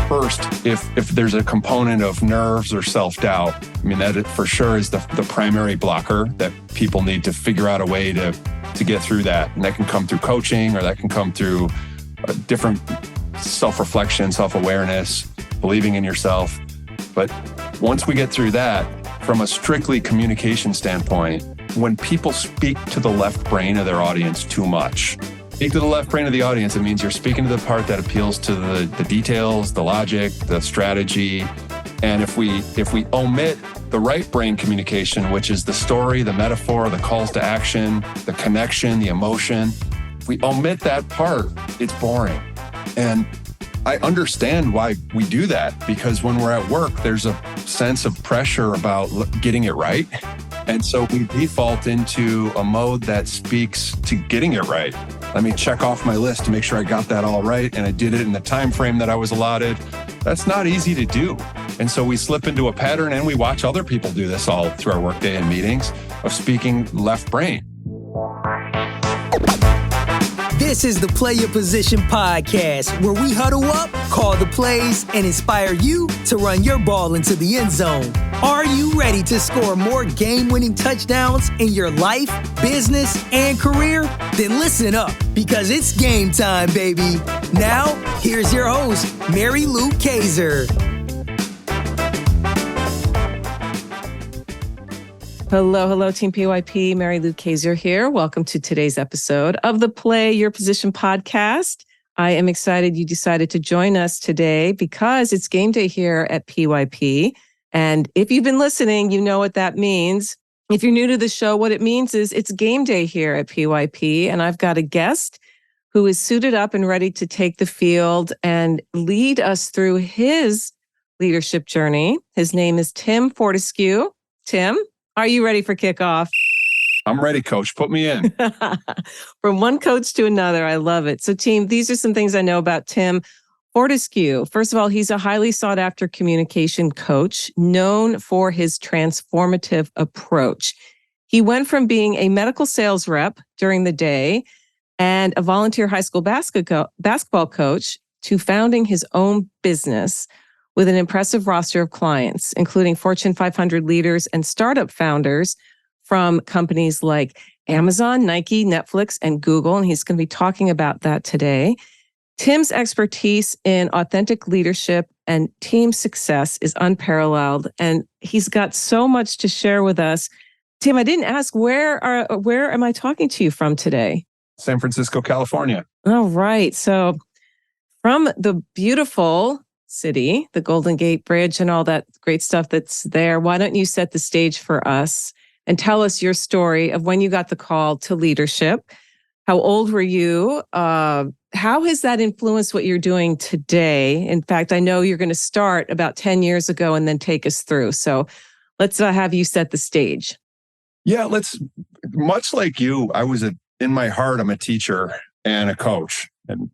First, if there's a component of nerves or self-doubt, I mean, that for sure is the primary blocker that people need to figure out a way to get through that. And that can come through coaching, or that can come through different self-reflection, self-awareness, believing in yourself. But once we get through that, from a strictly communication standpoint, when people speak to the left brain of their audience too much, speak to the left brain of the audience, it means you're speaking to the part that appeals to the details, the logic, the strategy. And if we omit the right brain communication, which is the story, the metaphor, the calls to action, the connection, the emotion, if we omit that part, it's boring. And I understand why we do that, because when we're at work, there's a sense of pressure about getting it right. And so we default into a mode that speaks to getting it right. Let me check off my list to make sure I got that all right, and I did it in the time frame that I was allotted. That's not easy to do. And so we slip into a pattern, and we watch other people do this all through our workday and meetings, of speaking left brain. This is the Play Your Position podcast, where we huddle up, call the plays, and inspire you to run your ball into the end zone. Are you ready to score more game-winning touchdowns in your life, business, and career? Then listen up, because it's game time, baby. Now, here's your host, Mary Lou Kaiser. Hello, Team PYP. Mary Lou Kaiser here. Welcome to today's episode of the Play Your Position podcast. I am excited you decided to join us today because it's game day here at PYP. And if you've been listening, you know what that means. If you're new to the show, what it means is it's game day here at PYP. And I've got a guest who is suited up and ready to take the field and lead us through his leadership journey. His name is Tim Fortescue. Tim, are you ready for kickoff? I'm ready, Coach. Put me in. From one coach to another. I love it. So, team, these are some things I know about Tim Fortescue. First of all, he's a highly sought after communication coach known for his transformative approach. He went from being a medical sales rep during the day and a volunteer high school basketball coach to founding his own business with an impressive roster of clients, including Fortune 500 leaders and startup founders from companies like Amazon, Nike, Netflix, and Google. And he's going to be talking about that today. Tim's expertise in authentic leadership and team success is unparalleled, and he's got so much to share with us. Tim, I didn't ask, where am I talking to you from today? San Francisco, California. All right. So from the beautiful city, the Golden Gate Bridge and all that great stuff that's there, why don't you set the stage for us and tell us your story of when you got the call to leadership? How old were you? How has that influenced what you're doing today? In fact, I know you're going to start about 10 years ago and then take us through. So let's have you set the stage. Yeah, much like you, in my heart, I'm a teacher and a coach. And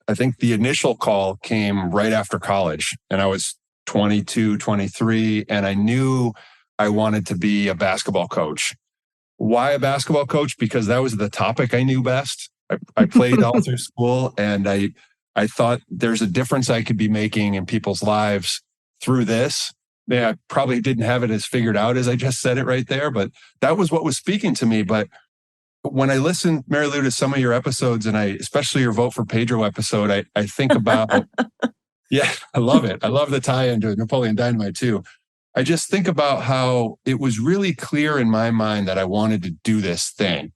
I think the initial call came right after college, and I was 22, 23, and I knew I wanted to be a basketball coach. Why a basketball coach? Because that was the topic I knew best. I played all through school, and I thought there's a difference I could be making in people's lives through this. Yeah, I probably didn't have it as figured out as I just said it right there, but that was what was speaking to me. But when I listened, Mary Lou, to some of your episodes, and especially your Vote for Pedro episode, I think about, yeah, I love it. I love the tie-in to Napoleon Dynamite too. I just think about how it was really clear in my mind that I wanted to do this thing.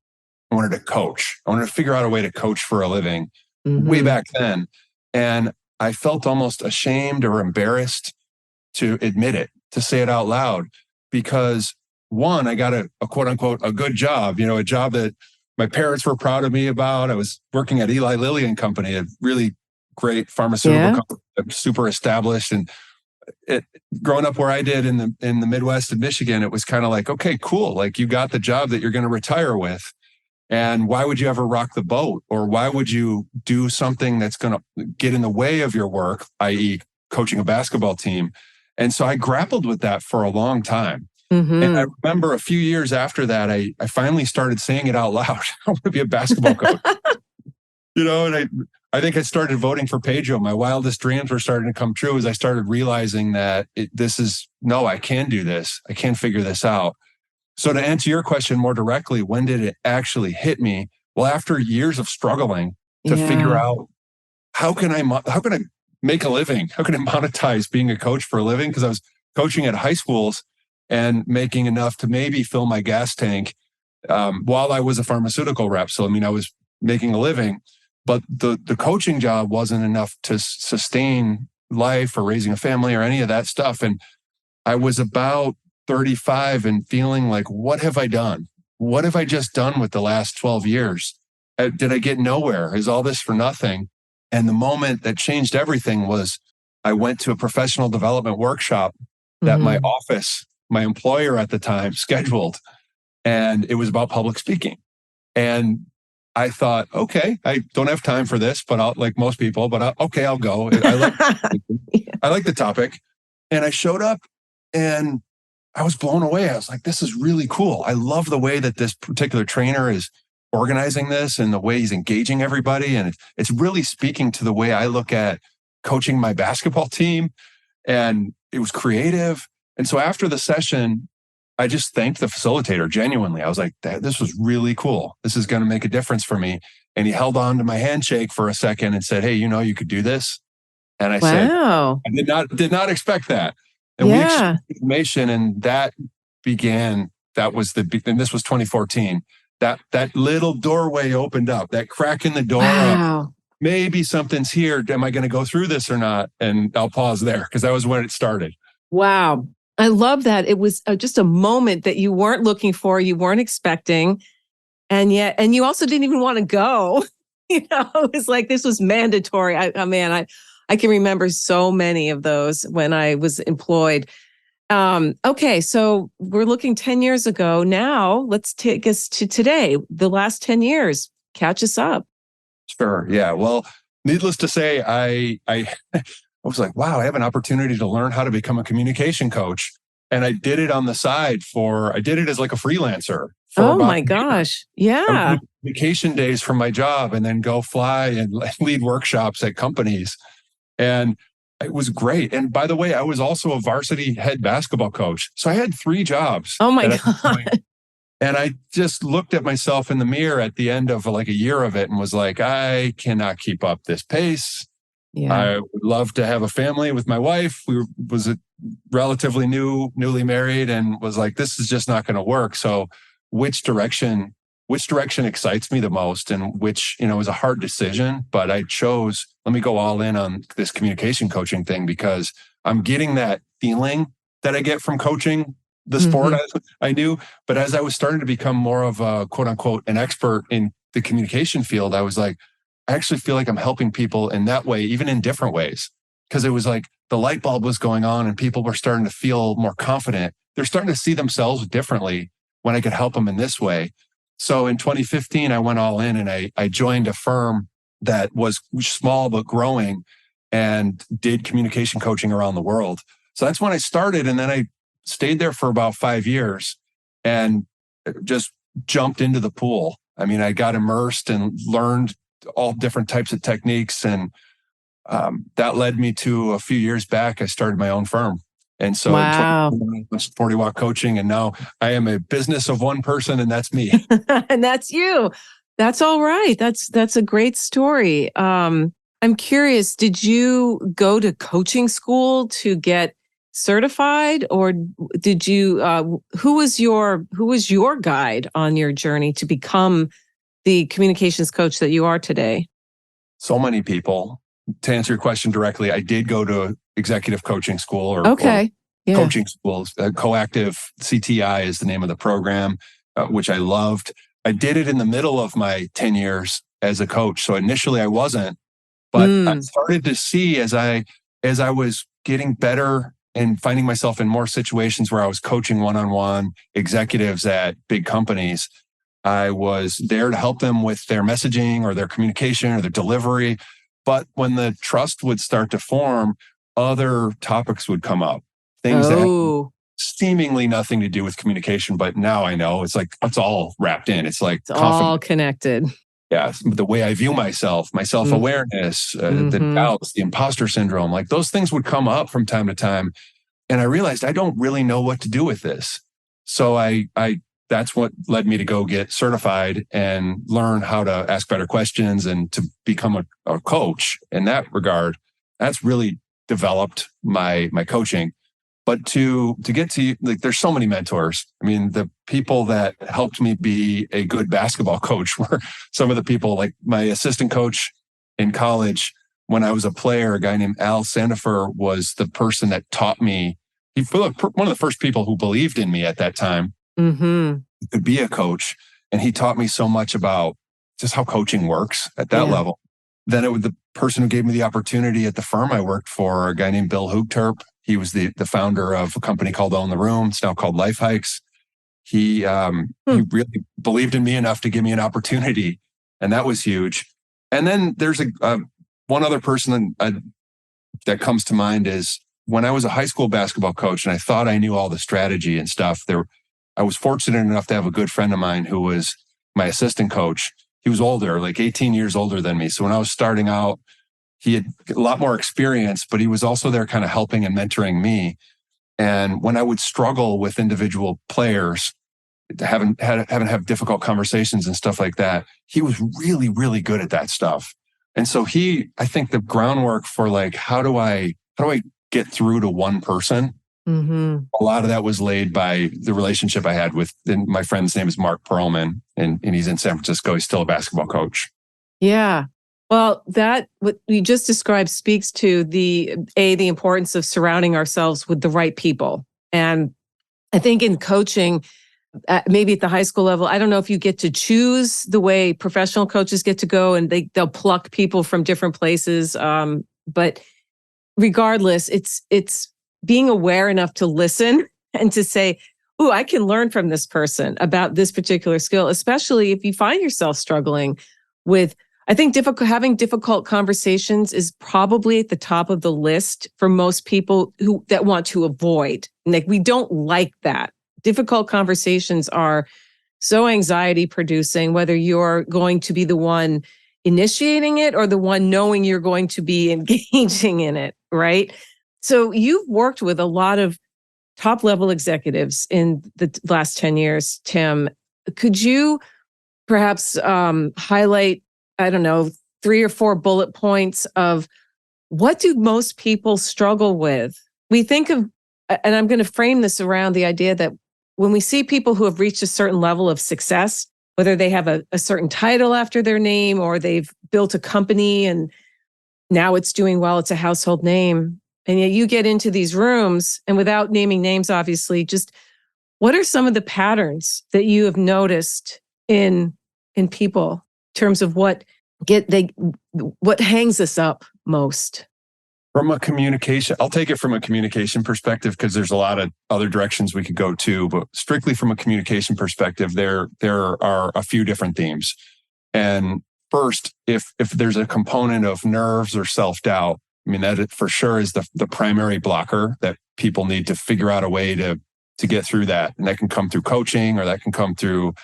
I wanted to coach. I wanted to figure out a way to coach for a living way back then. And I felt almost ashamed or embarrassed to admit it, to say it out loud, because one, I got a quote unquote, a good job, a job that my parents were proud of me about. I was working at Eli Lilly and Company, a really great pharmaceutical company, super established. And growing up where I did in the Midwest of Michigan, it was kind of like, okay, cool. Like, you got the job that you're going to retire with. And why would you ever rock the boat? Or why would you do something that's going to get in the way of your work, i.e. coaching a basketball team? And so I grappled with that for a long time. And I remember a few years after that, I finally started saying it out loud. I want to be a basketball coach. And I think I started voting for Pedro. My wildest dreams were starting to come true as I started realizing that I can do this. I can figure this out. So to answer your question more directly, when did it actually hit me? Well, after years of struggling to figure out how can I make a living? How can I monetize being a coach for a living? Because I was coaching at high schools and making enough to maybe fill my gas tank while I was a pharmaceutical rep. So, I was making a living, but the coaching job wasn't enough to sustain life or raising a family or any of that stuff. And I was about 35 and feeling like, what have I done? What have I just done with the last 12 years? Did I get nowhere? Is all this for nothing? And the moment that changed everything was I went to a professional development workshop that my office, my employer at the time, scheduled. And it was about public speaking. And I thought, okay, I don't have time for this, but I'll, like most people, but I'll go. I like the topic. And I showed up and I was blown away. I was like, this is really cool. I love the way that this particular trainer is organizing this and the way he's engaging everybody. And it's really speaking to the way I look at coaching my basketball team. And it was creative. And so after the session, I just thanked the facilitator genuinely. I was like, this was really cool. This is going to make a difference for me. And he held on to my handshake for a second and said, hey, you could do this. And I said, I did not expect that. And we exchanged information, and that began, and this was 2014. That little doorway opened up, that crack in the door. Wow. Maybe something's here. Am I going to go through this or not? And I'll pause there because that was when it started. Wow. I love that. It was just a moment that you weren't looking for, you weren't expecting. And you also didn't even want to go. It was like, this was mandatory. I can remember so many of those when I was employed. Okay, so we're looking 10 years ago. Now let's take us to today, the last 10 years. Catch us up. Sure. Yeah. Well, needless to say, I was like, wow, I have an opportunity to learn how to become a communication coach. And I did it on the side I did it as like a freelancer. Oh my gosh. Yeah. Vacation days from my job and then go fly and lead workshops at companies. And it was great. And by the way, I was also a varsity head basketball coach. So I had 3 jobs. Oh my God. And I just looked at myself in the mirror at the end of like a year of it and was like, I cannot keep up this pace. Yeah. I would love to have a family with my wife. Was relatively newly married, and was like, this is just not going to work. So which direction excites me the most, and which, is a hard decision, but I chose, let me go all in on this communication coaching thing because I'm getting that feeling that I get from coaching the sport I knew. But as I was starting to become more of a quote unquote, an expert in the communication field, I was like, I actually feel like I'm helping people in that way, even in different ways. Because it was like the light bulb was going on and people were starting to feel more confident. They're starting to see themselves differently when I could help them in this way. So in 2015, I went all in and I joined a firm that was small but growing and did communication coaching around the world. So that's when I started. And then I stayed there for about 5 years and just jumped into the pool. I got immersed and learned all different types of techniques. And that led me to a few years back, I started my own firm. And so wow. 40 Watt Coaching. And now I am a business of one person, and that's me. And that's you. That's all right. That's a great story. I'm curious, did you go to coaching school to get certified, or did you who was your guide on your journey to become the communications coach that you are today? So many people. To answer your question directly, I did go to executive coaching school or coaching schools. Coactive CTI is the name of the program, which I loved. I did it in the middle of my 10 years as a coach. So initially I wasn't, but I started to see as I was getting better and finding myself in more situations where I was coaching one-on-one executives at big companies. I was there to help them with their messaging or their communication or their delivery. But when the trust would start to form, other topics would come up. Things that had seemingly nothing to do with communication. But now I know it's like, it's all wrapped in. It's like all connected. Yeah, the way I view myself, my self-awareness, the doubts, the imposter syndrome, like those things would come up from time to time. And I realized I don't really know what to do with this. So that's what led me to go get certified and learn how to ask better questions and to become a coach in that regard. That's really developed my coaching. But to get to, like, there's so many mentors. I mean, the people that helped me be a good basketball coach were some of the people, like my assistant coach in college when I was a player, a guy named Al Sandifer was the person that taught me. He was one of the first people who believed in me at that time to be a coach. And he taught me so much about just how coaching works at that level. Then it was the person who gave me the opportunity at the firm I worked for, a guy named Bill Hoogterp. He was the founder of a company called Own the Room. It's now called Life Hikes. He really believed in me enough to give me an opportunity, and that was huge. And then there's one other person that comes to mind is when I was a high school basketball coach, and I thought I knew all the strategy and stuff. I was fortunate enough to have a good friend of mine who was my assistant coach. He was older, like 18 years older than me. So when I was starting out, he had a lot more experience, but he was also there kind of helping and mentoring me. And when I would struggle with individual players, having have difficult conversations and stuff like that, he was really, really good at that stuff. And so I think the groundwork for like, how do I get through to one person? A lot of that was laid by the relationship I had with, and my friend's name is Mark Perlman, and he's in San Francisco. He's still a basketball coach. Yeah. Well, what you just described speaks to the importance of surrounding ourselves with the right people. And I think in coaching, maybe at the high school level, I don't know if you get to choose the way professional coaches get to go and they'll pluck people from different places. But regardless, it's being aware enough to listen and to say, "Ooh, I can learn from this person about this particular skill," especially if you find yourself struggling with. I think having difficult conversations is probably at the top of the list for most people that want to avoid. Like, we don't like that. Difficult conversations are so anxiety producing, whether you're going to be the one initiating it or the one knowing you're going to be engaging in it, right? So you've worked with a lot of top level executives in the last 10 years, Tim. Could you perhaps highlight, I don't know, 3 or 4 bullet points of what do most people struggle with? We think of, and I'm going to frame this around the idea that when we see people who have reached a certain level of success, whether they have a certain title after their name or they've built a company and now it's doing well, it's a household name. And yet you get into these rooms, and without naming names, obviously, just what are some of the patterns that you have noticed in people in terms of what hangs us up most? From a communication, I'll take it from a communication perspective because there's a lot of other directions we could go to, but strictly from a communication perspective, there are a few different themes. And first, if there's a component of nerves or self-doubt, I mean, that for sure is the primary blocker that people need to figure out a way to get through that. And that can come through coaching, or that can come through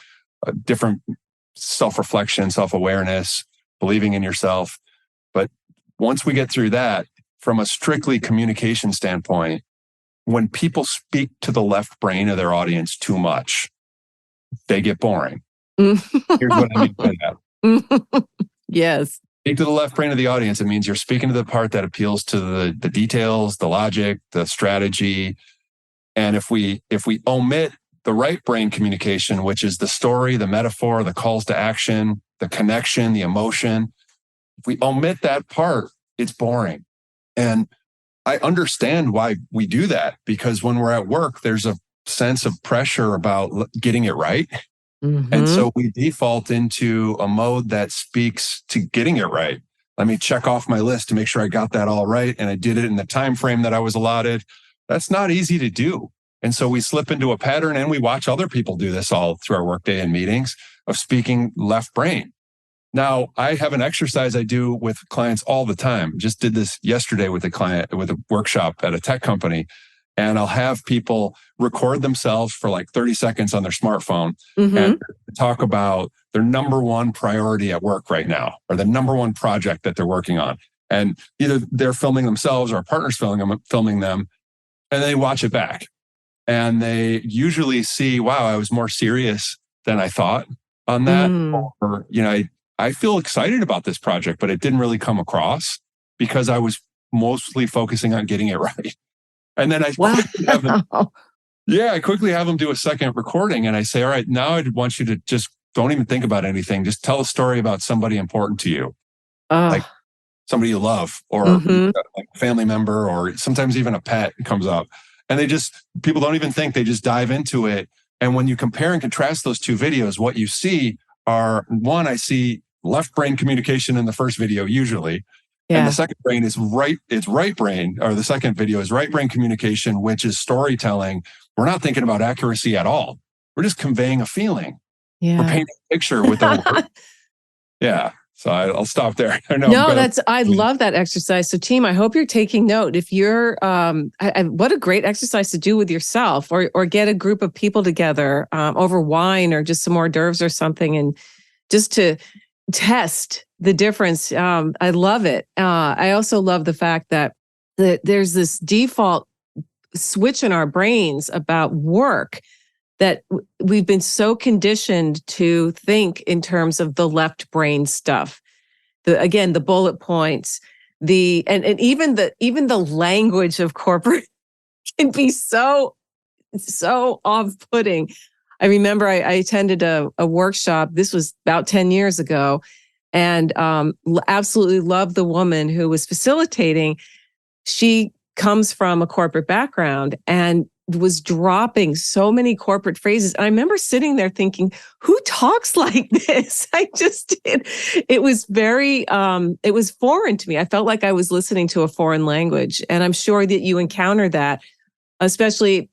different self-reflection, self-awareness, believing in yourself. But once we get through that, from a strictly communication standpoint, when people speak to the left brain of their audience too much, they get boring. Here's what I mean by that. Yes. Speak to the left brain of the audience. It means you're speaking to the part that appeals to the details, the logic, the strategy. And if we omit the right brain communication, which is the story, the metaphor, the calls to action, the connection, the emotion, if we omit that part, it's boring. And I understand why we do that, because when we're at work, there's a sense of pressure about getting it right. And so we default into a mode that speaks to getting it right. Let me check off my list to make sure I got that all right, and I did it in the time frame that I was allotted. That's not easy to do. And so we slip into a pattern, and we watch other people do this all through our workday and meetings of speaking left brain. Now, I have an exercise I do with clients all the time. Just did this yesterday with a client with a workshop at a tech company. And I'll have people record themselves for like 30 seconds on their smartphone and talk about their number one priority at work right now, or the number one project that they're working on. And either they're filming themselves or a partner's filming them, and they watch it back. And they usually see, wow, I was more serious than I thought on that. Or, I feel excited about this project, but it didn't really come across because I was mostly focusing on getting it right. And then I quickly have them do a second recording. And I say, all right, now I want you to just don't even think about anything. Just tell a story about somebody important to you. Like somebody you love, or like a family member, or sometimes even a pet comes up. And people don't even think, they just dive into it. And when you compare and contrast those two videos, what you see are, one, I see left brain communication in the first video usually. Yeah. And the second brain is right brain, or the second video is right brain communication, which is storytelling. We're not thinking about accuracy at all. We're just conveying a feeling. Yeah. We're painting a picture with our words. Yeah. So I'll stop there. I love that exercise. So team, I hope you're taking note. If you're, what a great exercise to do with yourself, or get a group of people together over wine or just some hors d'oeuvres or something, and just to test the difference. I love it. I also love the fact that there's this default switch in our brains about work, that we've been so conditioned to think in terms of the left brain stuff. The bullet points, and even the language of corporate can be so off-putting. I remember I attended a workshop. This was about 10 years ago, and absolutely loved the woman who was facilitating. She comes from a corporate background and was dropping so many corporate phrases. And I remember sitting there thinking, who talks like this? I just did. It was very, it was foreign to me. I felt like I was listening to a foreign language. And I'm sure that you encounter that, especially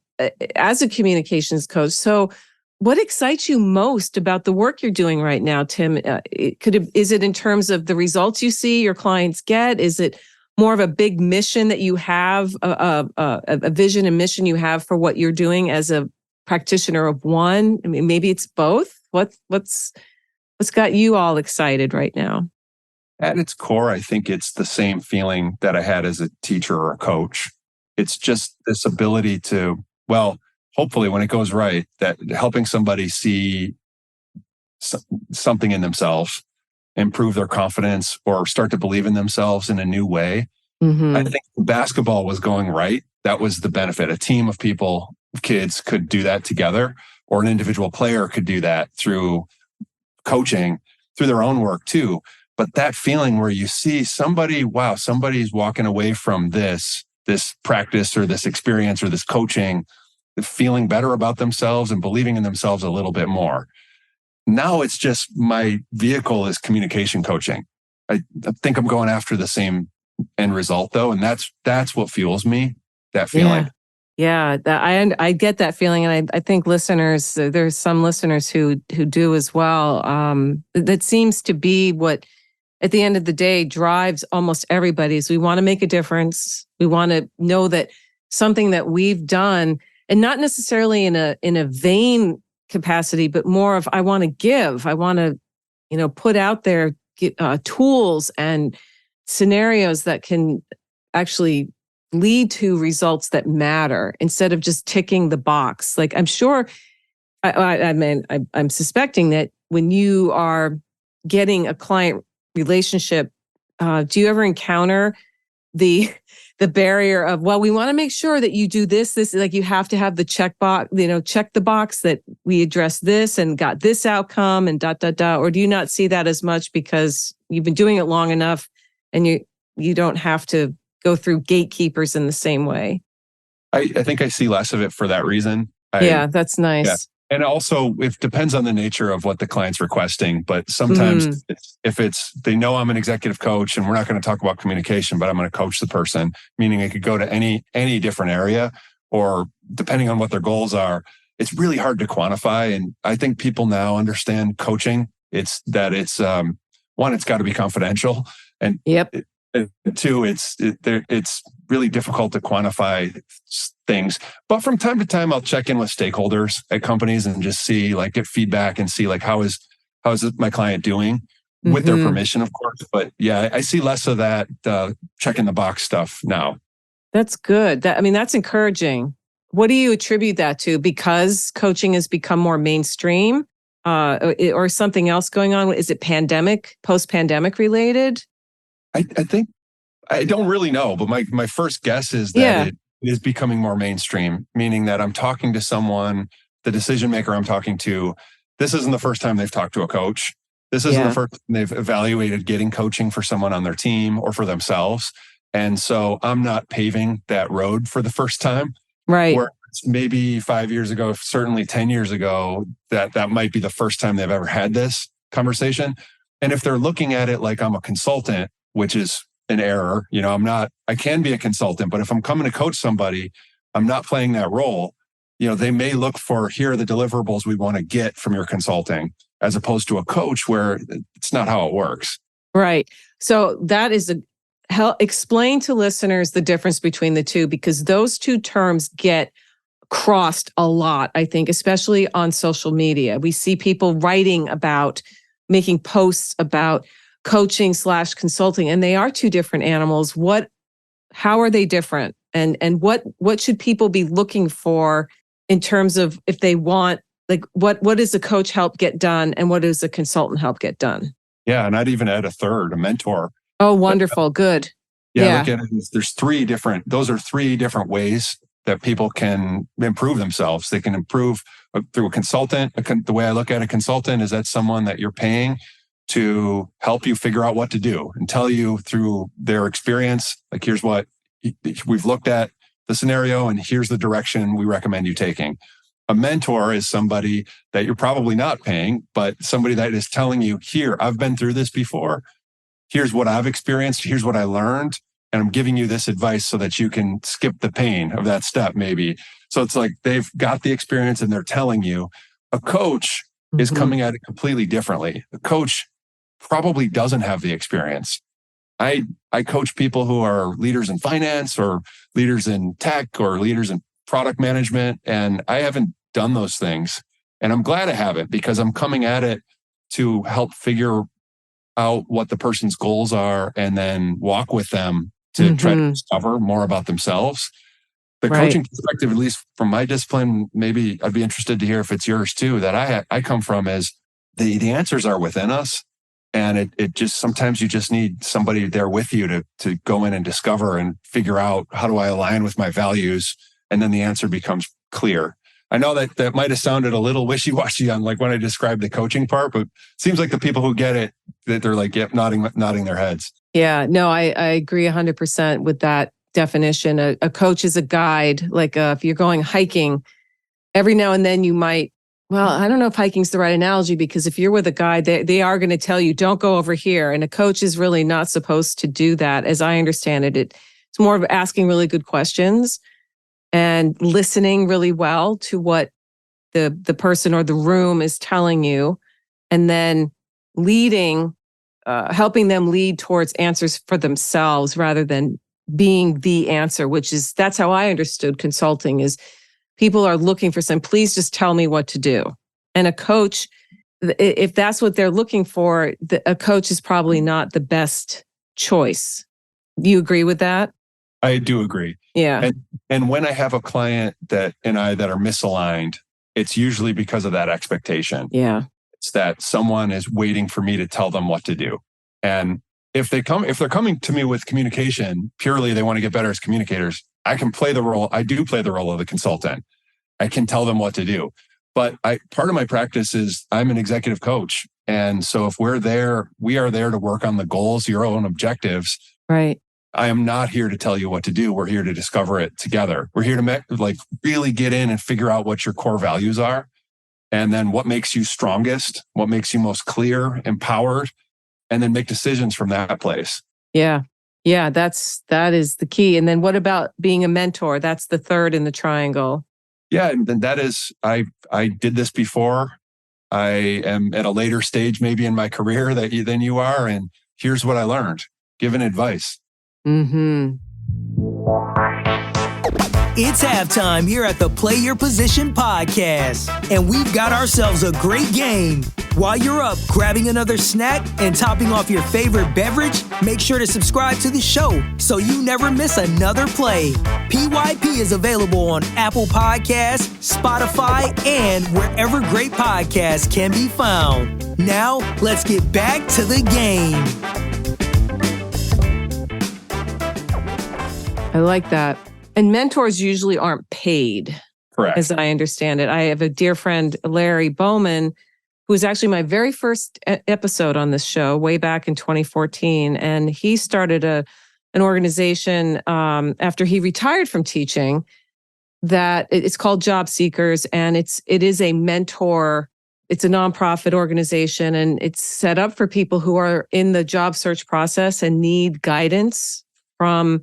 as a communications coach. So what excites you most about the work you're doing right now, Tim? Is it in terms of the results you see your clients get? Is it more of a big mission that you have, a vision and mission you have for what you're doing as a practitioner of one? I mean, maybe it's both. What's got you all excited right now? At its core, I think it's the same feeling that I had as a teacher or a coach. It's just this ability to, hopefully when it goes right, that helping somebody see something in themselves, improve their confidence, or start to believe in themselves in a new way. I think basketball was going right. That was the benefit. A team of people, kids, could do that together, or an individual player could do that through coaching, through their own work too. But that feeling where you see somebody's walking away from this practice or this experience or this coaching, feeling better about themselves and believing in themselves a little bit more. Now it's just my vehicle is communication coaching. I think I'm going after the same end result though. And that's what fuels me, that feeling. Yeah, I get that feeling. And I think listeners, there's some listeners who do as well. That seems to be what, at the end of the day, drives almost everybody. Is we want to make a difference. We want to know that something that we've done, and not necessarily in a vain capacity, but more of, I want to give. I want to, put out there tools and scenarios that can actually lead to results that matter, instead of just ticking the box. Like, I'm sure, I'm suspecting that when you are getting a client relationship, do you ever encounter the barrier of, we want to make sure that you do this, like you have to have the check box, check the box that we address this and got this outcome and ... Or do you not see that as much because you've been doing it long enough and you don't have to go through gatekeepers in the same way? I think I see less of it for that reason. That's nice. Yeah. And also, it depends on the nature of what the client's requesting. But sometimes if they know I'm an executive coach and we're not going to talk about communication, but I'm going to coach the person, meaning it could go to any different area, or depending on what their goals are, it's really hard to quantify. And I think people now understand coaching. It's one, it's got to be confidential. And two, it's really difficult to quantify things. But from time to time, I'll check in with stakeholders at companies and just see, get feedback and see, how is how's my client doing, with their permission, of course. But yeah, I see less of that checking the box stuff now. That's good. That's encouraging. What do you attribute that to? Because coaching has become more mainstream, or something else going on? Is it post-pandemic related? I think, I don't really know, but my first guess is that it is becoming more mainstream, meaning that I'm talking to someone, the decision maker I'm talking to, this isn't the first time they've talked to a coach. This isn't the first time they've evaluated getting coaching for someone on their team or for themselves. And so I'm not paving that road for the first time. Right. Where maybe 5 years ago, certainly 10 years ago, that might be the first time they've ever had this conversation. And if they're looking at it like I'm a consultant, which is an error, I can be a consultant, but if I'm coming to coach somebody, I'm not playing that role. They may look for, here are the deliverables we want to get from your consulting, as opposed to a coach where it's not how it works. Right. So that is explain to listeners the difference between the two, because those two terms get crossed a lot, I think, especially on social media. We see people writing about, making posts about coaching / consulting, and they are two different animals. How are they different? And what should people be looking for in terms of, if they want, like, what does a coach help get done and what does a consultant help get done? Yeah, and I'd even add a third, a mentor. Oh, wonderful. Good. Yeah. Look at it. Those are three different ways that people can improve themselves. They can improve through a consultant. The way I look at a consultant is that's someone that you're paying to help you figure out what to do and tell you through their experience, like, here's what we've looked at the scenario and here's the direction we recommend you taking. A mentor is somebody that you're probably not paying, but somebody that is telling you, here, I've been through this before. Here's what I've experienced. Here's what I learned. And I'm giving you this advice so that you can skip the pain of that step, maybe. So it's like they've got the experience and they're telling you. A coach is coming at it completely differently. A coach probably doesn't have the experience. I coach people who are leaders in finance or leaders in tech or leaders in product management, and I haven't done those things. And I'm glad I haven't, because I'm coming at it to help figure out what the person's goals are and then walk with them to try to discover more about themselves. The coaching perspective, at least from my discipline, maybe I'd be interested to hear if it's yours too, that I come from, is the answers are within us. And it just, sometimes you just need somebody there with you to go in and discover and figure out, how do I align with my values? And then the answer becomes clear. I know that might have sounded a little wishy-washy on, like, when I described the coaching part, but it seems like the people who get it, that they're like, yep, nodding their heads. Yeah, no, I agree 100% with that definition. A coach is a guide. Like, if you're going hiking, every now and then you might, well, I don't know if hiking's the right analogy, because if you're with a guide, they are going to tell you, don't go over here. And a coach is really not supposed to do that. As I understand it, it's more of asking really good questions and listening really well to what the person or the room is telling you, and then leading, helping them lead towards answers for themselves rather than being the answer, that's how I understood consulting, is people are looking for some, please just tell me what to do. And a coach, if that's what they're looking for, a coach is probably not the best choice. Do you agree with that? I do agree. Yeah. And when I have a client that are misaligned, it's usually because of that expectation. Yeah. It's that someone is waiting for me to tell them what to do. And if they're coming to me with communication, purely they want to get better as communicators, I can play the role. I do play the role of the consultant. I can tell them what to do. But part of my practice is I'm an executive coach. And so if we are there to work on the goals, your own objectives. Right. I am not here to tell you what to do. We're here to discover it together. We're here to really get in and figure out what your core values are. And then what makes you strongest, what makes you most clear, empowered, and then make decisions from that place. Yeah. Yeah, that is the key. And then what about being a mentor? That's the third in the triangle. Yeah, and that is, I did this before. I am at a later stage maybe in my career than you are. And here's what I learned, giving advice. It's halftime here at the Play Your Position podcast, and we've got ourselves a great game. While you're up grabbing another snack and topping off your favorite beverage, make sure to subscribe to the show so you never miss another play. PYP is available on Apple Podcasts, Spotify, and wherever great podcasts can be found. Now, let's get back to the game. I like that. And mentors usually aren't paid. Correct. As I understand it. I have a dear friend, Larry Bowman, who was actually my very first episode on this show way back in 2014. And he started an organization after he retired from teaching that it's called Job Seekers. And it is a mentor. It's a nonprofit organization, and it's set up for people who are in the job search process and need guidance from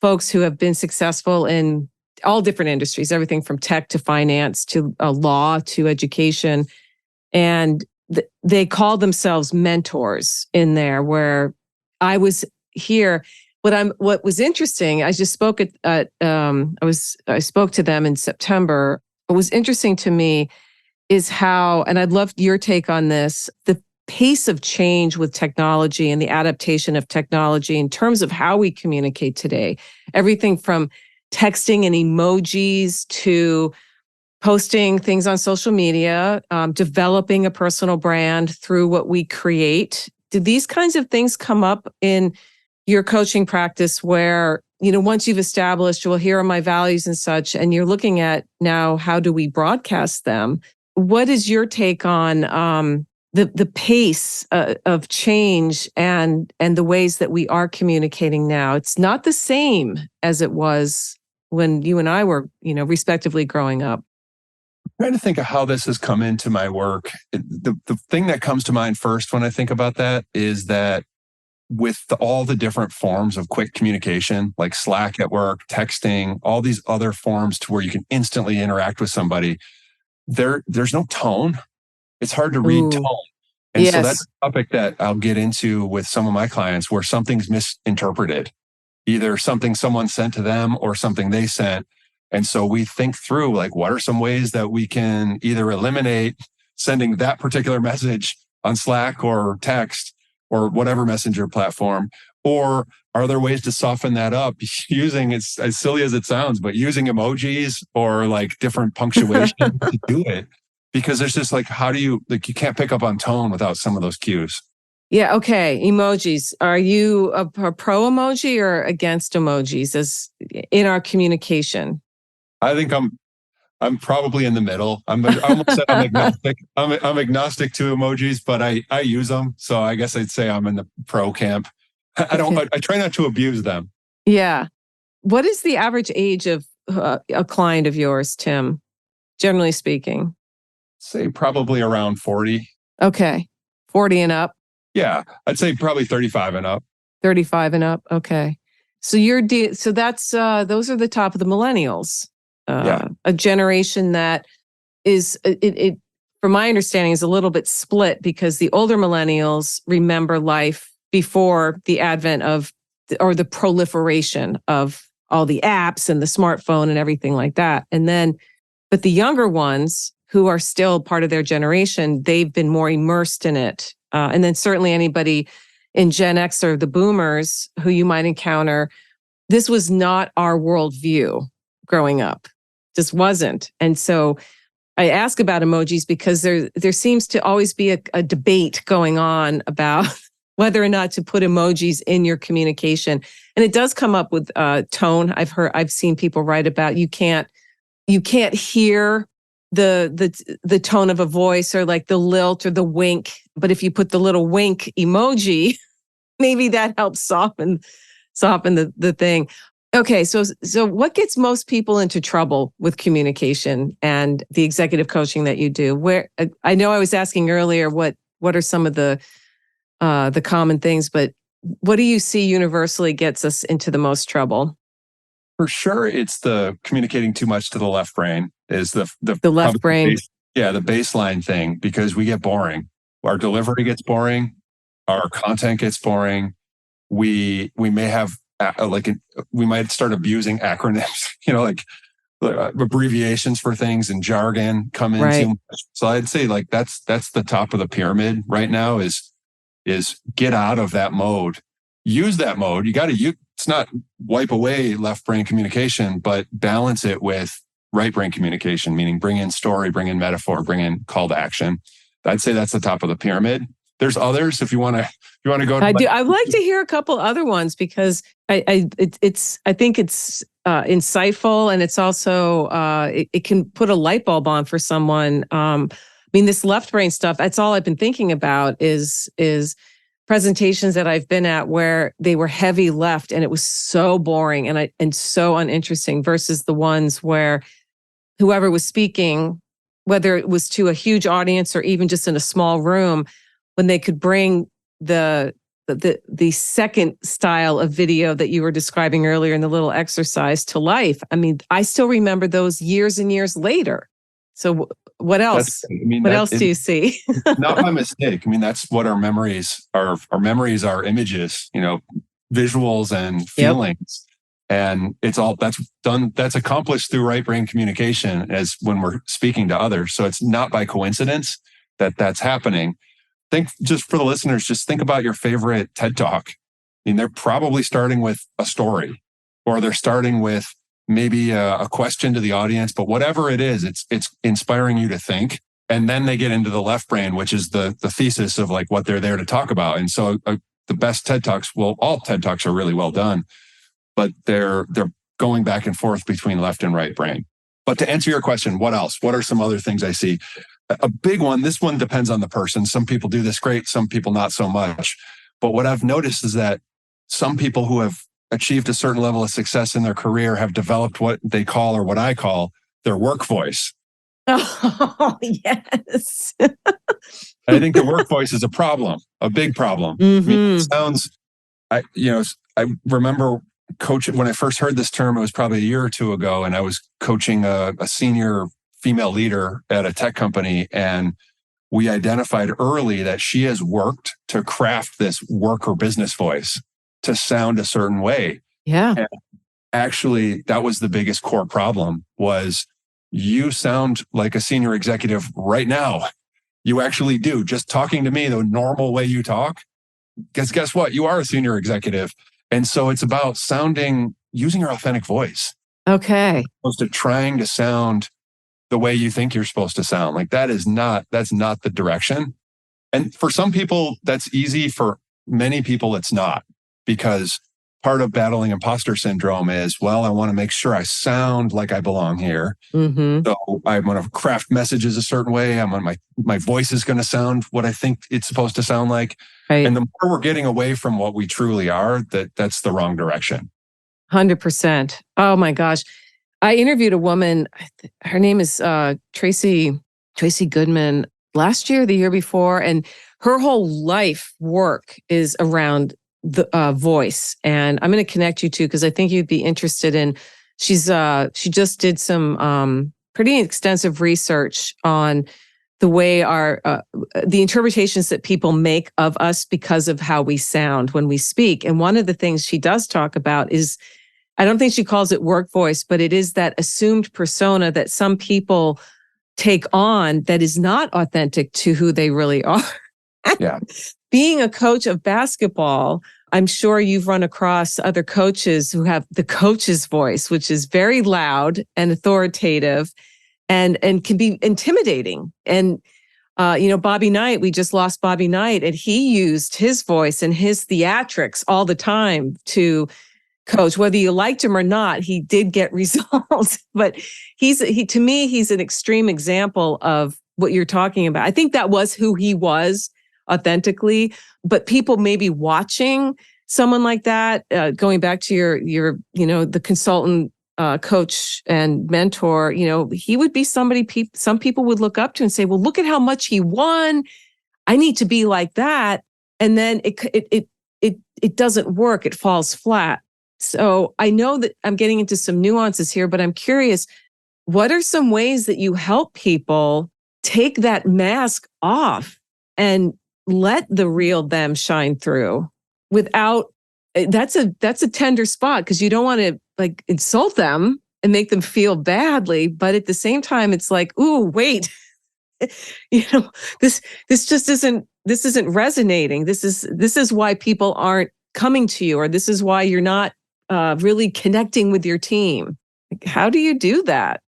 folks who have been successful in all different industries, everything from tech to finance to law to education. And they call themselves mentors in there, where I was here. What was interesting, I just spoke I spoke to them in September. What was interesting to me is how, and I'd love your take on this, the pace of change with technology and the adaptation of technology in terms of how we communicate today. Everything from texting and emojis to posting things on social media, developing a personal brand through what we create. Did these kinds of things come up in your coaching practice where, once you've established, well, here are my values and such, and you're looking at now, how do we broadcast them? What is your take on the pace of change and the ways that we are communicating now? It's not the same as it was when you and I were, respectively growing up. I'm trying to think of how this has come into my work. The thing that comes to mind first when I think about that is that with all the different forms of quick communication, like Slack at work, texting, all these other forms to where you can instantly interact with somebody, there's no tone. It's hard to read tone. And so that's a topic that I'll get into with some of my clients where something's misinterpreted, either something someone sent to them or something they sent. And so we think through, like, what are some ways that we can either eliminate sending that particular message on Slack or text or whatever messenger platform, or are there ways to soften that up using, it's as silly as it sounds, but using emojis or like different punctuation to do it? Because there's just like, how do you, like, you can't pick up on tone without some of those cues. Yeah. Okay. Emojis. Are you a pro emoji or against emojis as in our communication? I think I'm probably in the middle. I almost said I'm agnostic. I'm agnostic to emojis, but I use them. So I guess I'd say I'm in the pro camp. I try not to abuse them. Yeah. What is the average age of a client of yours, Tim, generally speaking? Say probably around 40. Okay. 40 and up. Yeah. I'd say probably 35 and up. 35 and up. Okay. So so that's those are the top of the millennials. A generation that is, it from my understanding, is a little bit split, because the older millennials remember life before the advent of, or the proliferation of all the apps and the smartphone and everything like that. And then, but the younger ones who are still part of their generation, they've been more immersed in it. And then certainly anybody in Gen X or the boomers who you might encounter, this was not our worldview growing up. Just wasn't. And so I ask about emojis because there seems to always be a debate going on about whether or not to put emojis in your communication. And it does come up with tone. I've seen people write about you can't hear the tone of a voice, or like the lilt or the wink. But if you put the little wink emoji, maybe that helps soften the thing. Okay, so what gets most people into trouble with communication and the executive coaching that you do? Where I know I was asking earlier, what are some of the common things, but what do you see universally gets us into the most trouble? For sure, it's the communicating too much to the left brain is the left brain. The baseline thing, because we get boring. Our delivery gets boring. Our content gets boring. We may have we might start abusing acronyms, like abbreviations for things and jargon come in too much. So I'd say like that's the top of the pyramid right now is get out of that mode. Use that mode. You got to use. It's not wipe away left brain communication, but balance it with right brain communication, meaning bring in story, bring in metaphor, bring in call to action. I'd say that's the top of the pyramid. There's others if you want to go. I'd like to hear a couple other ones because I think it's insightful, and it's also it can put a light bulb on for someone. I mean, this left brain stuff. That's all I've been thinking about is presentations that I've been at where they were heavy left, and it was so boring and so uninteresting. Versus the ones where whoever was speaking, whether it was to a huge audience or even just in a small room, when they could bring the second style of video that you were describing earlier in the little exercise to life. I mean, I still remember those years and years later. So what else? What else do you see? Not by mistake. I mean, that's what our memories are. Our memories are images, visuals and feelings. Yep. And it's all that's accomplished through right brain communication as when we're speaking to others. So it's not by coincidence that that's happening. Think just for the listeners, just think about your favorite TED Talk. I mean, they're probably starting with a story, or they're starting with maybe a question to the audience, but whatever it is, it's inspiring you to think. And then they get into the left brain, which is the thesis of like what they're there to talk about. And so the best TED Talks, well, all TED Talks are really well done, but they're going back and forth between left and right brain. But to answer your question, what else? What are some other things I see? A big one, this one depends on the person. Some people do this great, some people not so much. But what I've noticed is that some people who have achieved a certain level of success in their career have developed what they call, or what I call, their work voice. Oh, yes. I think the work voice is a problem, a big problem. Mm-hmm. I mean, it sounds, I remember coaching, when I first heard this term, it was probably a year or two ago, and I was coaching a senior female leader at a tech company. And we identified early that she has worked to craft this work or business voice to sound a certain way. Yeah. And actually, that was the biggest core problem was you sound like a senior executive right now. You actually do. Just talking to me the normal way you talk. Guess what? You are a senior executive. And so it's about using your authentic voice. Okay. As opposed to trying to sound the way you think you're supposed to sound. Like that's not the direction. And for some people, that's easy. For many people, it's not, because part of battling imposter syndrome is, well, I want to make sure I sound like I belong here. Mm-hmm. So I'm going to craft messages a certain way. My voice is going to sound what I think it's supposed to sound like. Right. And the more we're getting away from what we truly are, that's the wrong direction. 100%. Oh my gosh. I interviewed a woman, her name is Tracy Goodman, last year, the year before, and her whole life work is around the voice. And I'm going to connect you to, because I think you'd be interested in, she just did some pretty extensive research on the way the interpretations that people make of us because of how we sound when we speak. And one of the things she does talk about is, I don't think she calls it work voice, but it is that assumed persona that some people take on that is not authentic to who they really are. Yeah. Being a coach of basketball, I'm sure you've run across other coaches who have the coach's voice, which is very loud and authoritative and can be intimidating. And, Bobby Knight, we just lost Bobby Knight, and he used his voice and his theatrics all the time to coach. Whether you liked him or not, he did get results. But to me, he's an extreme example of what you're talking about. I think that was who he was authentically, but people maybe watching someone like that, going back to your the consultant, coach and mentor, he would be somebody some people would look up to and say, well, look at how much he won. I need to be like that. And then it doesn't work. It falls flat. So I know that I'm getting into some nuances here, but I'm curious, what are some ways that you help people take that mask off and let the real them shine through without, that's a tender spot, because you don't want to insult them and make them feel badly. But at the same time, it's like, ooh, wait, this just isn't resonating. This is why people aren't coming to you, or this is why you're not really connecting with your team. How do you do that?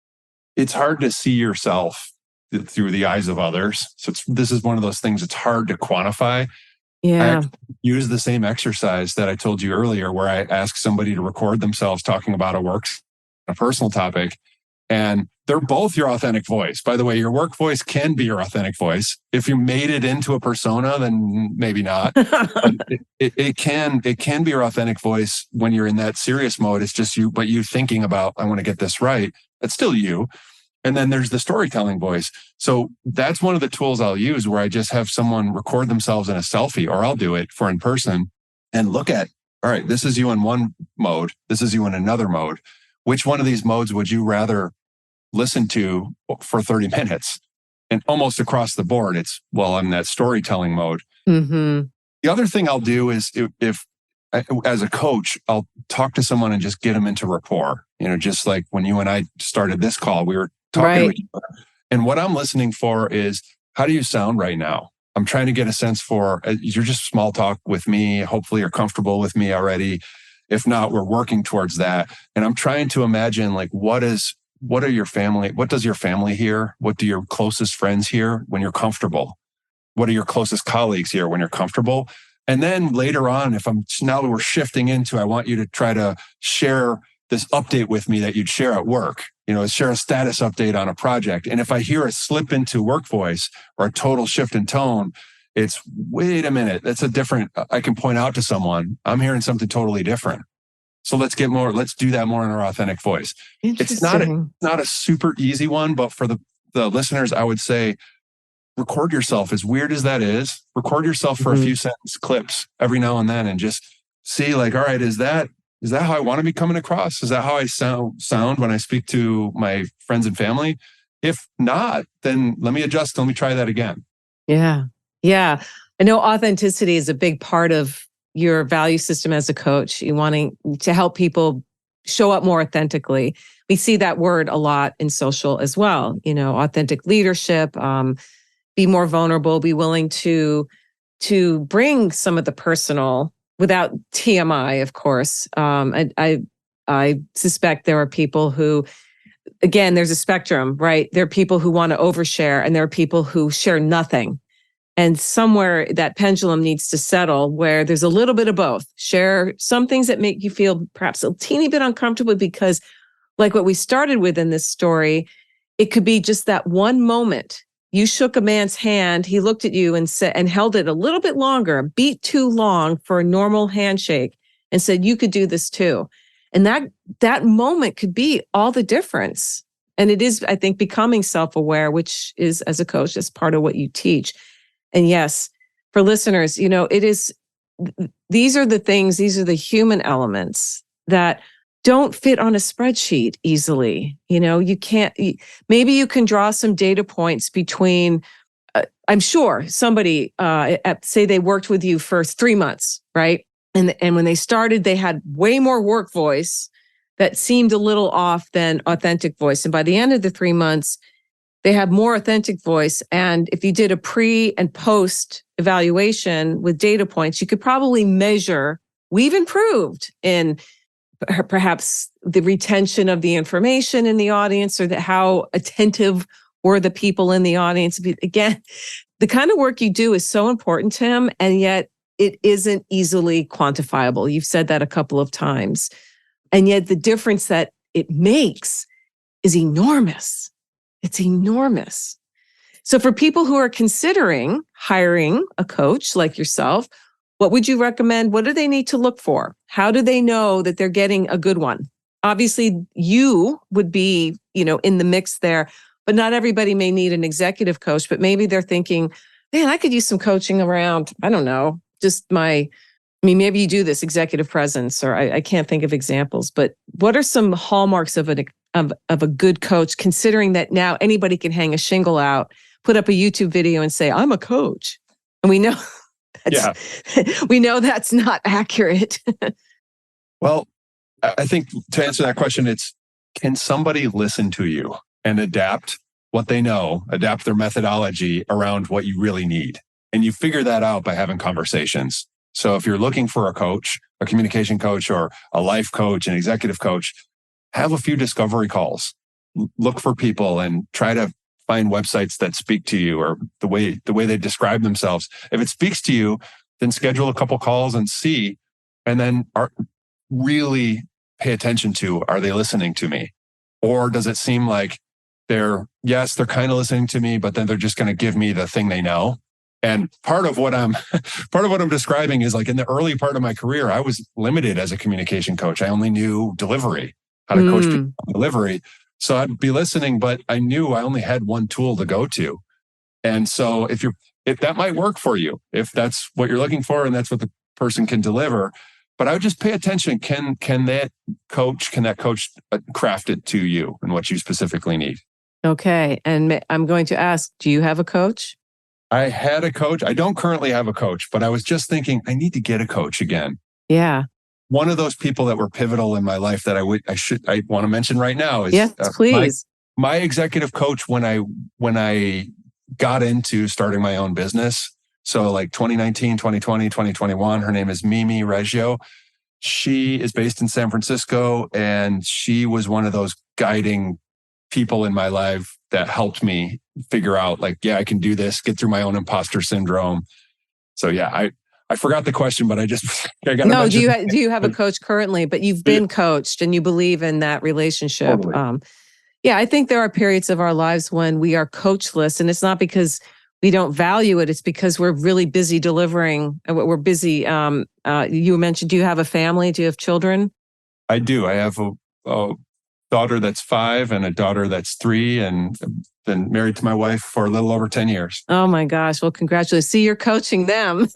It's hard to see yourself through the eyes of others. So this is one of those things it's hard to quantify. Yeah. I use the same exercise that I told you earlier, where I ask somebody to record themselves talking about a personal topic, and they're both your authentic voice. By the way, your work voice can be your authentic voice. If you made it into a persona, then maybe not. But it can be your authentic voice when you're in that serious mode. It's just you, but you thinking about, I want to get this right. That's still you. And then there's the storytelling voice. So that's one of the tools I'll use, where I just have someone record themselves in a selfie, or I'll do it for in person and look at, all right, this is you in one mode. This is you in another mode. Which one of these modes would you rather listen to for 30 minutes? And almost across the board, it's, well, I'm in that storytelling mode. Mm-hmm. The other thing I'll do is if as a coach, I'll talk to someone and just get them into rapport. Just like when you and I started this call, we were talking to each other. And what I'm listening for is, how do you sound right now? I'm trying to get a sense for, you're just small talk with me. Hopefully you're comfortable with me already. If not, we're working towards that. And I'm trying to imagine, like, what does your family hear? What do your closest friends hear when you're comfortable? What are your closest colleagues hear when you're comfortable? And then later on, now we're shifting into, I want you to try to share this update with me that you'd share at work, share a status update on a project. And if I hear a slip into work voice or a total shift in tone, it's, wait a minute, I can point out to someone, I'm hearing something totally different. So let's do that more in our authentic voice. It's not a super easy one, but for the listeners, I would say, record yourself, as weird as that is. Record yourself for a few sentence clips every now and then, and just see, like, all right, is that how I want to be coming across? Is that how I sound when I speak to my friends and family? If not, then let me adjust. Let me try that again. Yeah. Yeah. I know authenticity is a big part of your value system as a coach. You wanting to help people show up more authentically. We see that word a lot in social as well. Authentic leadership, be more vulnerable, be willing to bring some of the personal without TMI, of course. I suspect there are people who, again, there's a spectrum, right? There are people who want to overshare, and there are people who share nothing. And somewhere that pendulum needs to settle, where there's a little bit of both. Share some things that make you feel perhaps a teeny bit uncomfortable, because, like what we started with in this story, it could be just that one moment. You shook a man's hand, he looked at you and said, and held it a little bit longer, a beat too long for a normal handshake, and said, you could do this too. And that moment could be all the difference. And it is, I think, becoming self-aware, which is, as a coach, that's part of what you teach. And yes, for listeners, these are the human elements that don't fit on a spreadsheet easily. You can't, maybe you can draw some data points between, I'm sure somebody, say they worked with you for 3 months, right? And when they started, they had way more work voice that seemed a little off than authentic voice. And by the end of the 3 months, they have more authentic voice. And if you did a pre and post evaluation with data points, you could probably measure, we've improved in perhaps the retention of the information in the audience, or how attentive were the people in the audience. Again, the kind of work you do is so important to him, and yet it isn't easily quantifiable. You've said that a couple of times. And yet the difference that it makes is enormous. It's enormous. So for people who are considering hiring a coach like yourself, what would you recommend? What do they need to look for? How do they know that they're getting a good one? Obviously, you would be, in the mix there, but not everybody may need an executive coach, but maybe they're thinking, man, I could use some coaching around, I don't know, maybe you do this executive presence, or I can't think of examples, but what are some hallmarks of a good coach, considering that now anybody can hang a shingle out, put up a YouTube video and say, I'm a coach. And we know we know that's not accurate. Well, I think to answer that question, it's can somebody listen to you and adapt what they know, adapt their methodology around what you really need? And you figure that out by having conversations. So if you're looking for a coach, a communication coach, or a life coach, an executive coach, have a few discovery calls. Look for people and try to find websites that speak to you, or the way they describe themselves. If it speaks to you, then schedule a couple calls and see, and then really pay attention to, are they listening to me? Or does it seem like they're kind of listening to me, but then they're just going to give me the thing they know? And part of what I'm describing is, like, in the early part of my career, I was limited as a communication coach. I only knew delivery, how to coach people on delivery. So I'd be listening, but I knew I only had one tool to go to. And so if that might work for you, if that's what you're looking for and that's what the person can deliver, but I would just pay attention. Can that coach craft it to you and what you specifically need? Okay. And I'm going to ask, do you have a coach? I had a coach. I don't currently have a coach, but I was just thinking I need to get a coach again. Yeah. One of those people that were pivotal in my life that I want to mention right now is yes, please. My executive coach when I got into starting my own business. So like 2019, 2020, 2021, her name is Mimi Reggio. She is based in San Francisco, and she was one of those guiding people in my life that helped me figure out, like, I can do this, get through my own imposter syndrome. So I forgot the question, but I got to mention. Do you have a coach currently? But you've been coached and you believe in that relationship. Totally. I think there are periods of our lives when we are coachless, and it's not because we don't value it. It's because we're really busy delivering. We're busy. You mentioned, do you have a family? Do you have children? I do. I have a daughter that's 5 and a daughter that's 3, and been married to my wife for a little over 10 years. Oh my gosh. Well, congratulations. See, you're coaching them.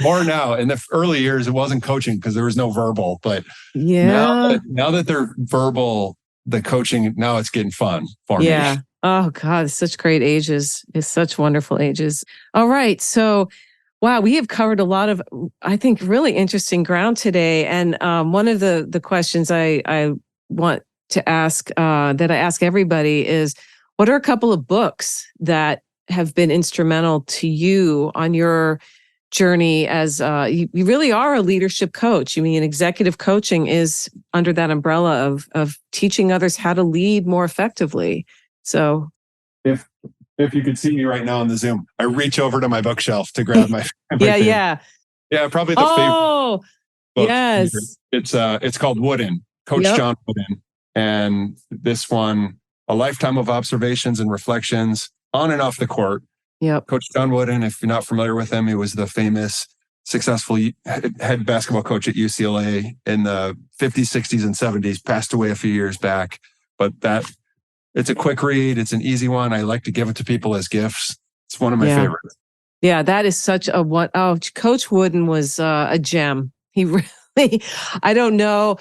More now. In the early years, it wasn't coaching because there was no verbal, but now that they're verbal, the coaching, now it's getting fun for me. Yeah. Oh God, such great ages. It's such wonderful ages. All right. So, wow, we have covered a lot of, I think, really interesting ground today. And one of the questions I want to ask, that I ask everybody, is, what are a couple of books that have been instrumental to you on your journey as you really are a leadership coach? I mean, executive coaching is under that umbrella of teaching others how to lead more effectively. So if you could see me right now on the Zoom, I reach over to my bookshelf to grab my yeah, probably the favorite book. Yes. It's called Wooden, Coach John Wooden. And this one, a lifetime of observations and reflections on and off the court. Yep. Coach John Wooden, if you're not familiar with him, he was the famous, successful head basketball coach at UCLA in the 50s, 60s, and 70s, passed away a few years back. But it's a quick read. It's an easy one. I like to give it to people as gifts. It's one of my favorites. Yeah, that is such a one. Oh, Coach Wooden was a gem. He really, I don't know.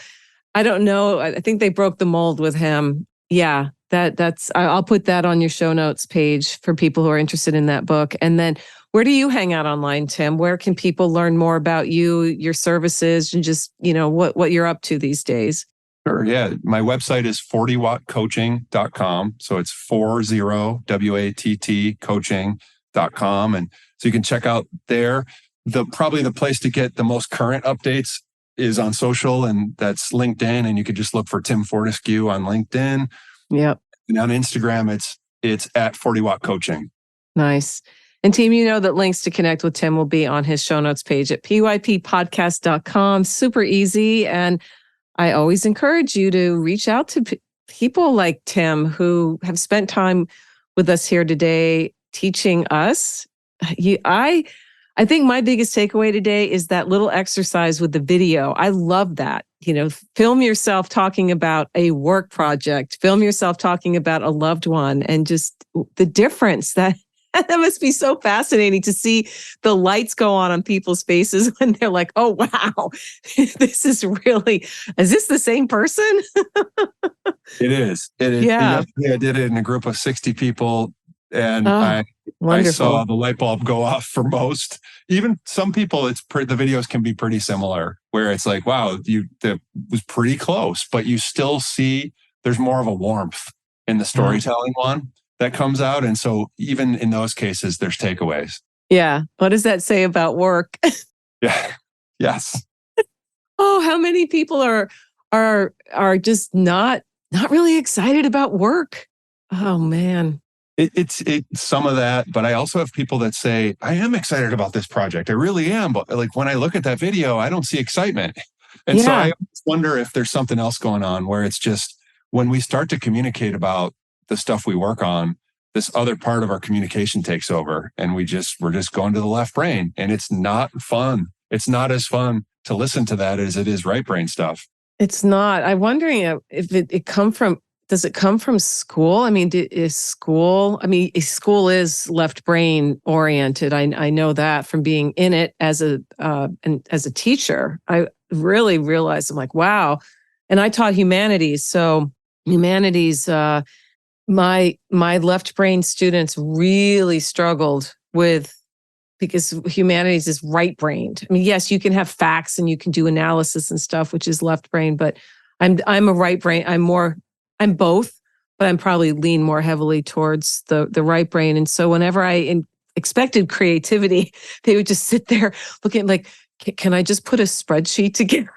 I think they broke the mold with him. Yeah, that's. I'll put that on your show notes page for people who are interested in that book. And then, where do you hang out online, Tim? Where can people learn more about you, your services, and just, what you're up to these days? Sure. Yeah. My website is 40wattcoaching.com. So it's 40 coaching.com. And so you can check out there. Probably the place to get the most current updates is on social, and that's LinkedIn. And you could just look for Tim Fortescue on LinkedIn. Yep. And on Instagram, it's at 40watt coaching. Nice. And team, that links to connect with Tim will be on his show notes page at pyppodcast.com. Super easy. And I always encourage you to reach out to people like Tim who have spent time with us here today teaching us. I think my biggest takeaway today is that little exercise with the video. I love that. Film yourself talking about a work project, film yourself talking about a loved one, and just the difference that must be so fascinating to see the lights go on people's faces when they're like, oh, wow, is this the same person? It is. Yeah. Yesterday I did it in a group of 60 people. And I Wonderful. I saw the light bulb go off for most. Even some people, the videos can be pretty similar, where it's like, wow, that was pretty close, but you still see there's more of a warmth in the storytelling one that comes out. And so even in those cases, there's takeaways. Yeah. What does that say about work? Yeah. Yes. Oh, how many people are just not really excited about work? Oh man. It's some of that, but I also have people that say, I am excited about this project. I really am. But like when I look at that video, I don't see excitement. And so I wonder if there's something else going on where it's just when we start to communicate about the stuff we work on, this other part of our communication takes over and we're just going to the left brain, and it's not fun. It's not as fun to listen to that as it is right brain stuff. It's not. I'm wondering if it come from. Does it come from school? I mean, school is left brain oriented. I know that from being in it as a teacher. I really realized, I'm like, wow. And I taught humanities. So humanities, my left brain students really struggled with, because humanities is right brained. I mean, yes, you can have facts and you can do analysis and stuff, which is left brain, but I'm a right brain. I'm both, but I'm probably lean more heavily towards the right brain. And so whenever I expected creativity, they would just sit there looking like, can I just put a spreadsheet together?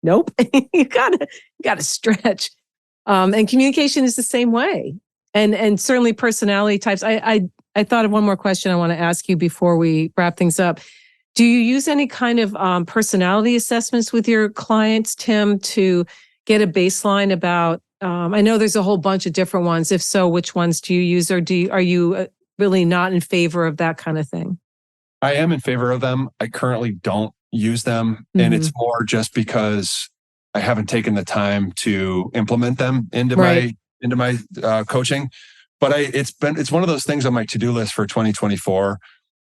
Nope. you gotta stretch. And communication is the same way. And certainly personality types. I thought of one more question I want to ask you before we wrap things up. Do you use any kind of personality assessments with your clients, Tim, to get a baseline about, I know there's a whole bunch of different ones. If so, which ones do you use, or are you really not in favor of that kind of thing? I am in favor of them. I currently don't use them. And it's more just because I haven't taken the time to implement them into my coaching. But it's one of those things on my to-do list for 2024.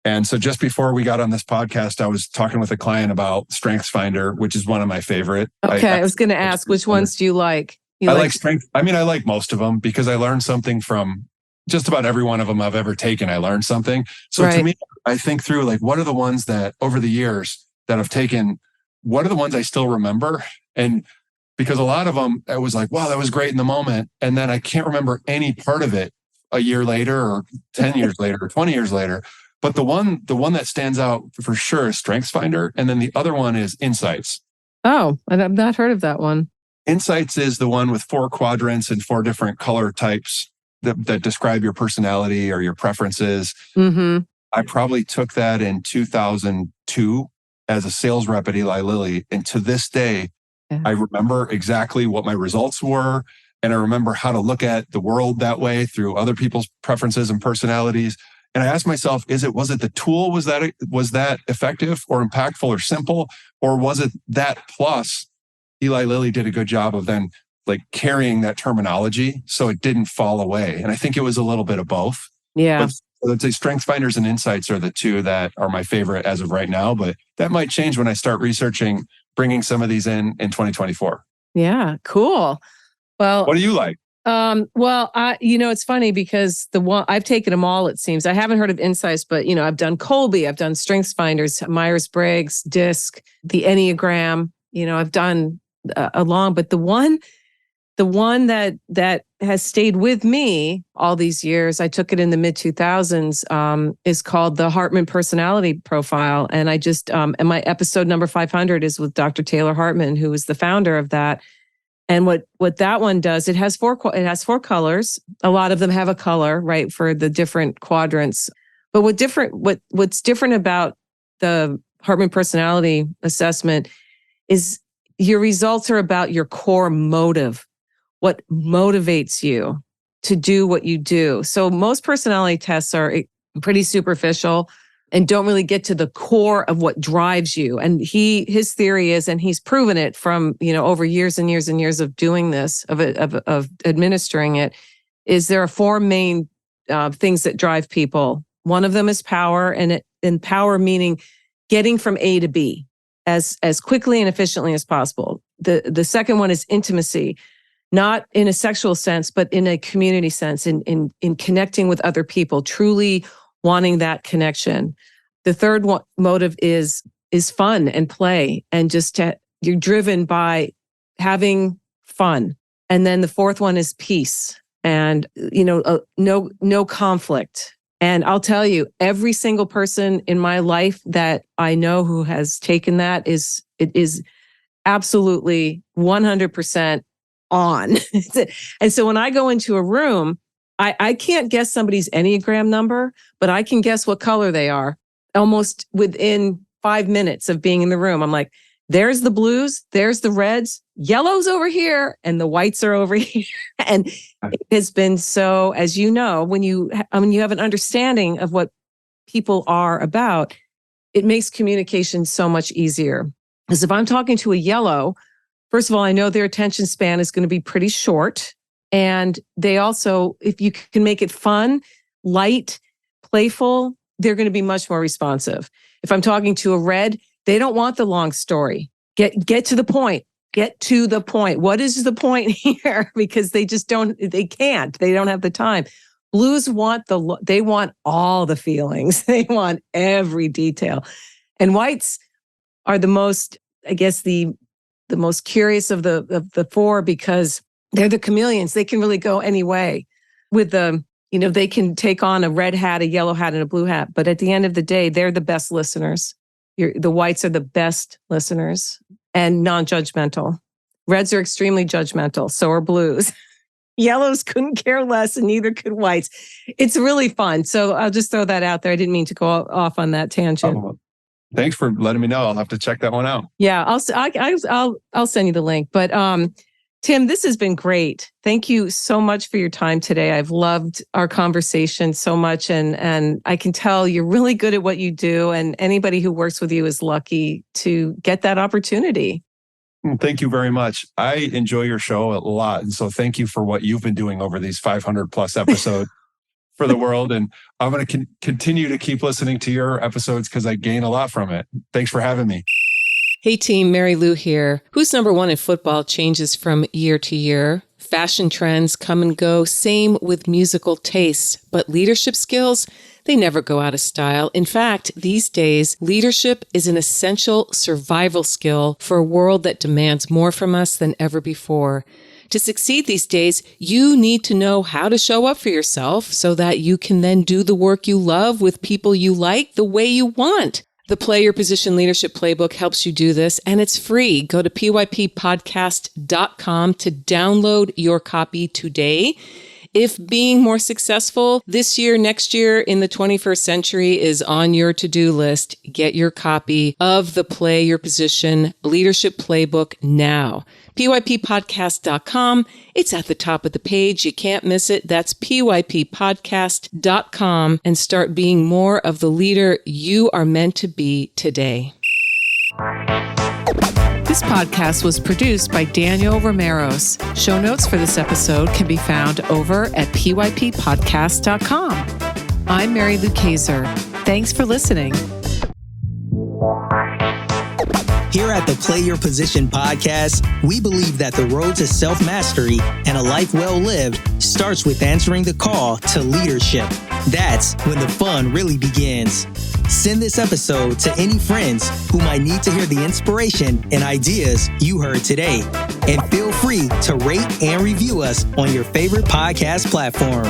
And so just before we got on this podcast, I was talking with a client about StrengthsFinder, which is one of my favorite. Okay, I was going to ask, which ones do you like? I like Strength. I mean, I like most of them because I learned something from just about every one of them I've ever taken. I learned something. So to me, I think through like, what are the ones that over the years that I've taken, what are the ones I still remember? And because a lot of them, I was like, wow, that was great in the moment. And then I can't remember any part of it a year later or 10 years later or 20 years later. But the one that stands out for sure is StrengthsFinder. And then the other one is Insights. Oh, I've not heard of that one. Insights is the one with 4 quadrants and 4 different color types that describe your personality or your preferences. Mm-hmm. I probably took that in 2002 as a sales rep at Eli Lilly. And to this day, I remember exactly what my results were. And I remember how to look at the world that way through other people's preferences and personalities. And I asked myself, was it the tool? Was that effective or impactful or simple? Or was it that plus Eli Lilly did a good job of then like carrying that terminology so it didn't fall away? And I think it was a little bit of both. Yeah. But I'd say StrengthsFinders and Insights are the two that are my favorite as of right now. But that might change when I start researching, bringing some of these in 2024. Yeah, cool. Well, what do you like? It's funny because I've taken them all, it seems. I haven't heard of Insights, but, I've done Colby, I've done StrengthsFinders, Myers-Briggs, DISC, the Enneagram, I've done but the one that has stayed with me all these years, I took it in the mid 2000s, is called the Hartman Personality Profile. And I just, and my episode number 500 is with Dr. Taylor Hartman, who is the founder of that. And what that one does, it has 4 colors. A lot of them have a color, right, for the different quadrants. But what's different about the Hartman Personality Assessment is your results are about your core motive, what motivates you to do what you do. So most personality tests are pretty superficial and don't really get to the core of what drives you. And his theory is, and he's proven it from, over years and years and years of doing this, of administering it, is there are 4 main things that drive people. One of them is power, and power meaning getting from A to B as quickly and efficiently as possible. The second one is intimacy, not in a sexual sense, but in a community sense, in connecting with other people, truly wanting that connection. The third motive is fun and play, and you're driven by having fun. And then the fourth one is peace and, no conflict. And I'll tell you, every single person in my life that I know who has taken that is absolutely 100% on. And so when I go into a room, I can't guess somebody's Enneagram number, but I can guess what color they are almost within 5 minutes of being in the room. I'm like, there's the blues, there's the reds, yellows over here, and the whites are over here. And it has been so, as you know, when you have an understanding of what people are about, it makes communication so much easier. Because if I'm talking to a yellow, first of all, I know their attention span is going to be pretty short. And they also, if you can make it fun, light, playful, they're going to be much more responsive. If I'm talking to a red, they don't want the long story. Get to the point. Get to the point. What is the point here? Because they don't have the time. Blues they want all the feelings. They want every detail. And whites are the most, I guess, the most curious of the four, because they're the chameleons. They can really go any way with they can take on a red hat, a yellow hat, and a blue hat. But at the end of the day, they're the best listeners. The whites are the best listeners and non-judgmental. Reds are extremely judgmental. So are blues. Yellows couldn't care less, and neither could whites. It's really fun. So I'll just throw that out there. I didn't mean to go off on that tangent. Oh, thanks for letting me know. I'll have to check that one out. Yeah, I'll send you the link. But Tim, this has been great. Thank you so much for your time today. I've loved our conversation so much, and I can tell you're really good at what you do, and anybody who works with you is lucky to get that opportunity. Thank you very much. I enjoy your show a lot, and so thank you for what you've been doing over these 500 plus episodes for the world. And I'm going to continue to keep listening to your episodes because I gain a lot from it. Thanks for having me. Hey team, Mary Lou here. Who's number one in football changes from year to year. Fashion trends come and go, same with musical tastes. But leadership skills, they never go out of style. In fact, these days, leadership is an essential survival skill for a world that demands more from us than ever before. To succeed these days, you need to know how to show up for yourself so that you can then do the work you love with people you like the way you want. The Play Your Position Leadership Playbook helps you do this, and it's free. Go to pyppodcast.com to download your copy today. If being more successful this year, next year, in the 21st century is on your to-do list, get your copy of the Play Your Position Leadership Playbook now. pyppodcast.com. It's at the top of the page. You can't miss it. That's pyppodcast.com, and start being more of the leader you are meant to be today. This podcast was produced by Daniel Romeros. Show notes for this episode can be found over at pyppodcast.com. I'm Mary Lou Kaiser. Thanks for listening. Here at the Play Your Position podcast, we believe that the road to self-mastery and a life well lived starts with answering the call to leadership. That's when the fun really begins. Send this episode to any friends who might need to hear the inspiration and ideas you heard today. And feel free to rate and review us on your favorite podcast platform.